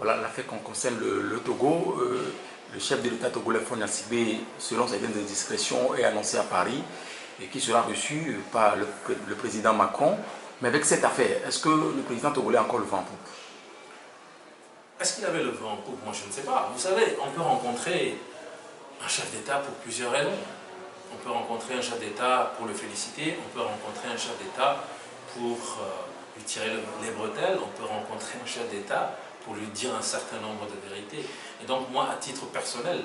Voilà, l'affaire qu'on concerne le Togo, le chef de l'État togolais Faure Gnassingbé, selon certaines indiscrétions, est annoncé à Paris et qui sera reçu par le président Macron. Mais avec cette affaire, est-ce que le président togolais a encore le vent en poupe? Est-ce qu'il avait le vent en poupe? Moi, je ne sais pas. Vous savez, on peut rencontrer un chef d'État pour plusieurs raisons. On peut rencontrer un chef d'État pour le féliciter, on peut rencontrer un chef d'État pour lui tirer les bretelles, on peut rencontrer un chef d'État pour lui dire un certain nombre de vérités. Et donc moi, à titre personnel,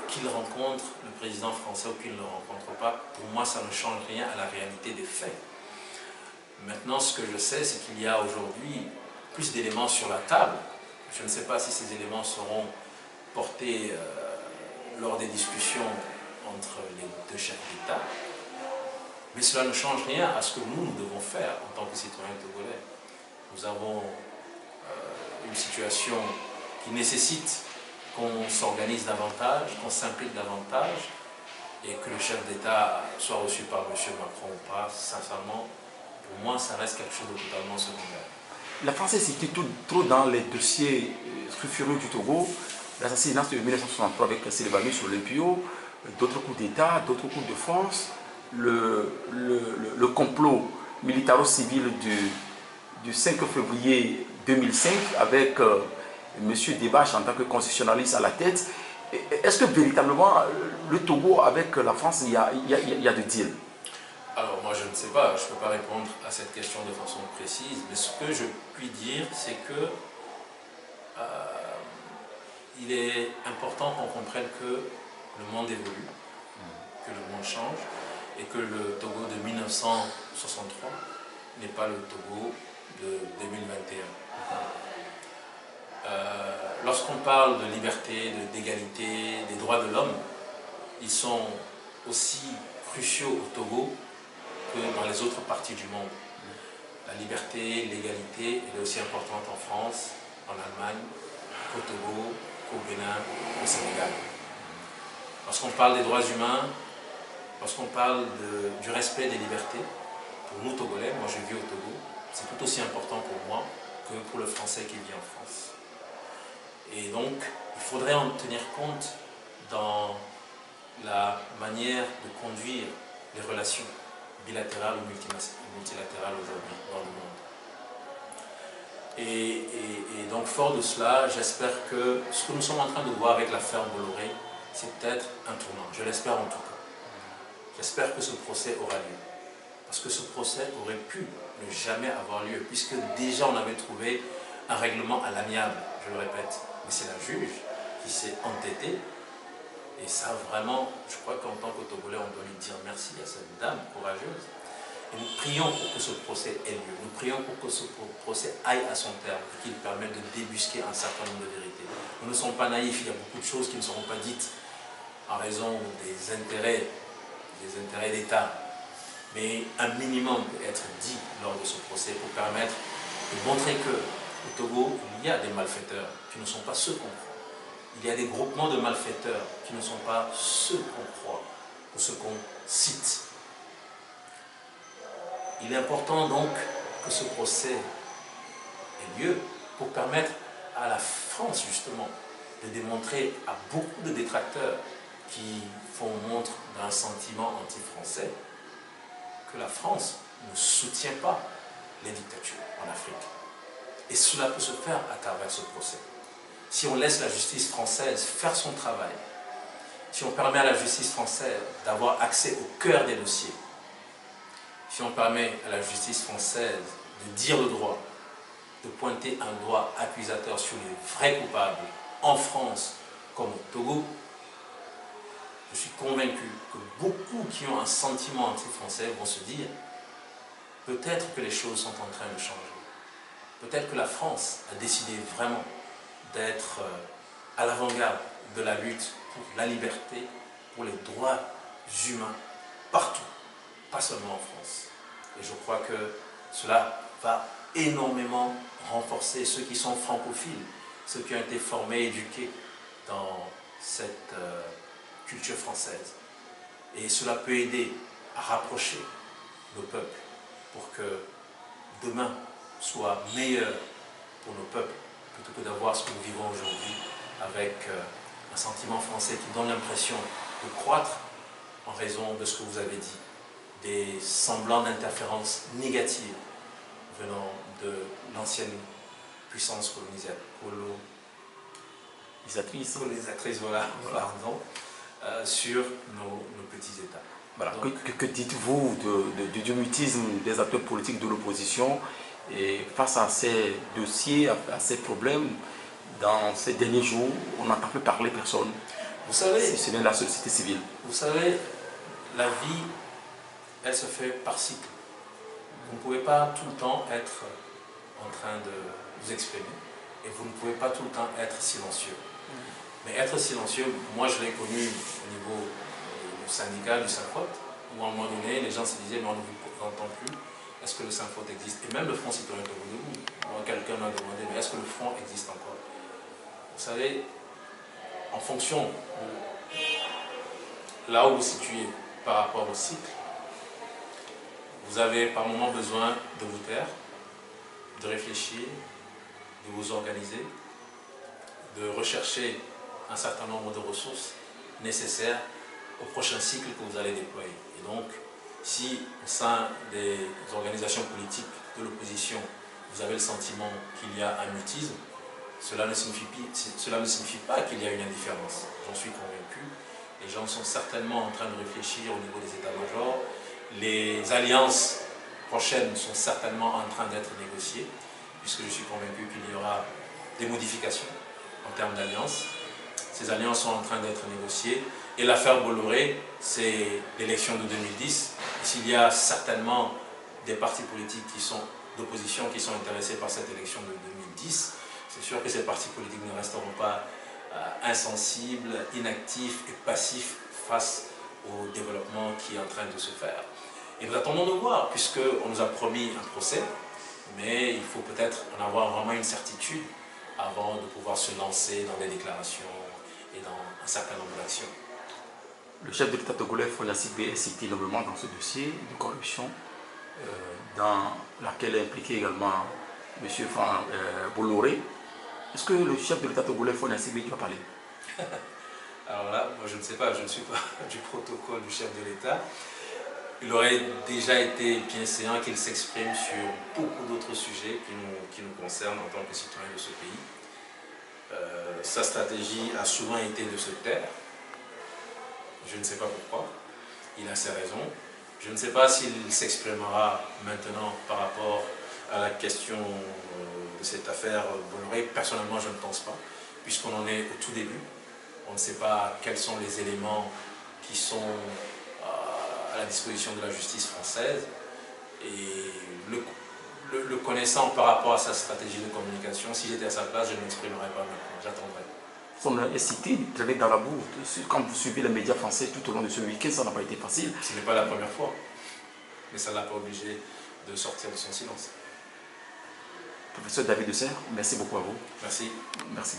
qu'il rencontre le président français ou qu'il ne le rencontre pas, pour moi, ça ne change rien à la réalité des faits. Maintenant, ce que je sais, c'est qu'il y a aujourd'hui plus d'éléments sur la table. Je ne sais pas si ces éléments seront portés lors des discussions entre les deux chefs d'État, mais cela ne change rien à ce que nous devons faire en tant que citoyens togolais. Nous avons une situation qui nécessite qu'on s'organise davantage, qu'on s'implique davantage, et que le chef d'État soit reçu par M. Macron ou pas, sincèrement, pour moi, ça reste quelque chose de totalement secondaire. La France est citée trop dans les dossiers sulfureux du Togo, l'assassinat de 1963 avec Sylvanus Olympio, d'autres coups d'État, d'autres coups de France, le complot militaro-civil du 5 février 2005 avec M. Debache en tant que constitutionnaliste à la tête. Est-ce que véritablement le Togo avec la France, il y a de deal? Alors moi je ne sais pas, je ne peux pas répondre à cette question de façon précise, mais ce que je puis dire, c'est que il est important qu'on comprenne que le monde évolue, que le monde change, et que le Togo de 1963 n'est pas le Togo de 2021. Lorsqu'on parle de liberté, d'égalité, des droits de l'homme, ils sont aussi cruciaux au Togo que dans les autres parties du monde. La liberté, l'égalité, elle est aussi importante en France, en Allemagne, qu'au Togo, qu'au Bénin, au Sénégal. Lorsqu'on parle des droits humains, lorsqu'on parle du respect des libertés, pour nous Togolais, moi je vis au Togo, c'est tout aussi important pour moi que pour le Français qui vit en France. Et donc, il faudrait en tenir compte dans la manière de conduire les relations bilatérales ou multilatérales aujourd'hui dans le monde. Et donc, fort de cela, j'espère que ce que nous sommes en train de voir avec l'affaire Bolloré, c'est peut-être un tournant. Je l'espère en tout cas. J'espère que ce procès aura lieu. Parce que ce procès aurait pu ne jamais avoir lieu, puisque déjà on avait trouvé un règlement à l'amiable, je le répète. Mais c'est la juge qui s'est entêtée. Et ça, vraiment, je crois qu'en tant que Togolais, on doit lui dire merci à cette dame courageuse. Et nous prions pour que ce procès ait lieu. Nous prions pour que ce procès aille à son terme et qu'il permette de débusquer un certain nombre de vérités. Nous ne sommes pas naïfs, il y a beaucoup de choses qui ne seront pas dites en raison des intérêts d'État. Mais un minimum peut être dit lors de ce procès pour permettre de montrer que au Togo, il y a des malfaiteurs qui ne sont pas ceux qu'on croit. Il y a des groupements de malfaiteurs qui ne sont pas ceux qu'on croit ou ceux qu'on cite. Il est important donc que ce procès ait lieu pour permettre à la France justement de démontrer à beaucoup de détracteurs qui font montre d'un sentiment anti-français que la France ne soutient pas les dictatures en Afrique. Et cela peut se faire à travers ce procès. Si on laisse la justice française faire son travail, si on permet à la justice française d'avoir accès au cœur des dossiers, si on permet à la justice française de dire le droit, de pointer un doigt accusateur sur les vrais coupables en France comme au Togo, je suis convaincu que beaucoup qui ont un sentiment anti-français vont se dire peut-être que les choses sont en train de changer. Peut-être que la France a décidé vraiment d'être à l'avant-garde de la lutte pour la liberté, pour les droits humains, partout, pas seulement en France. Et je crois que cela va énormément renforcer ceux qui sont francophiles, ceux qui ont été formés, éduqués dans cette culture française. Et cela peut aider à rapprocher nos peuples pour que demain soit meilleur pour nos peuples plutôt que d'avoir voir ce que nous vivons aujourd'hui avec un sentiment français qui donne l'impression de croître en raison de ce que vous avez dit, des semblants d'interférences négatives venant de l'ancienne puissance colonisatrice, voilà, pardon, sur nos petits États. Voilà. Que dites-vous du mutisme des acteurs politiques de l'opposition et face à ces dossiers, à ces problèmes? Dans ces derniers jours, on n'entend plus parler personne. Vous savez, c'est bien la société civile. Vous savez, la vie, elle se fait par cycle. Vous ne pouvez pas tout le temps être en train de vous exprimer et vous ne pouvez pas tout le temps être silencieux. Mais être silencieux, moi je l'ai connu au niveau du syndicat, du Synfot, où à un moment donné, les gens se disaient, mais on ne vous entend plus, est-ce que le Synfot existe? Et même le Front citoyen que vous debout. Moi, quelqu'un m'a demandé, mais est-ce que le Front existe encore? Vous savez, en fonction de là où vous vous situez par rapport au cycle, vous avez par moment besoin de vous taire, de réfléchir, de vous organiser, de rechercher un certain nombre de ressources nécessaires au prochain cycle que vous allez déployer. Et donc, si au sein des organisations politiques de l'opposition, vous avez le sentiment qu'il y a un mutisme, cela ne signifie pas qu'il y a une indifférence. J'en suis convaincu. Les gens sont certainement en train de réfléchir au niveau des états-majors. Les alliances prochaines sont certainement en train d'être négociées, puisque je suis convaincu qu'il y aura des modifications en termes d'alliances. Ces alliances sont en train d'être négociées. Et l'affaire Bolloré, c'est l'élection de 2010. S'il y a certainement des partis politiques d'opposition qui sont intéressés par cette élection de 2010, c'est sûr que ces partis politiques ne resteront pas insensibles, inactifs et passifs face au développement qui est en train de se faire. Et nous attendons de voir, puisqu'on nous a promis un procès, mais il faut peut-être en avoir vraiment une certitude avant de pouvoir se lancer dans des déclarations et dans un certain nombre d'actions. Le chef de l'État togolais, Faure Gnassingbé, est cité nommément dans ce dossier de corruption, dans laquelle est impliqué également M. Bolloré. Est-ce que le chef de l'État togolais, Faure Gnassingbé, va parler? Alors là, moi je ne sais pas, je ne suis pas du protocole du chef de l'État. Il aurait déjà été bien séant qu'il s'exprime sur beaucoup d'autres sujets qui nous concernent en tant que citoyens de ce pays. Sa stratégie a souvent été de se taire. Je ne sais pas pourquoi. Il a ses raisons. Je ne sais pas s'il s'exprimera maintenant par rapport à la question de cette affaire Bolloré. Personnellement, je ne pense pas, puisqu'on en est au tout début. On ne sait pas quels sont les éléments qui sont à la disposition de la justice française. Et le connaissant par rapport à sa stratégie de communication, si j'étais à sa place, je ne m'exprimerais pas maintenant, j'attendrai. On est cité, traîné dans la boue. Quand vous suivez les médias français tout au long de ce week-end, ça n'a pas été facile. Ce n'est pas la première fois, mais ça ne l'a pas obligé de sortir de son silence. Professeur David Deserre, merci beaucoup à vous. Merci. Merci.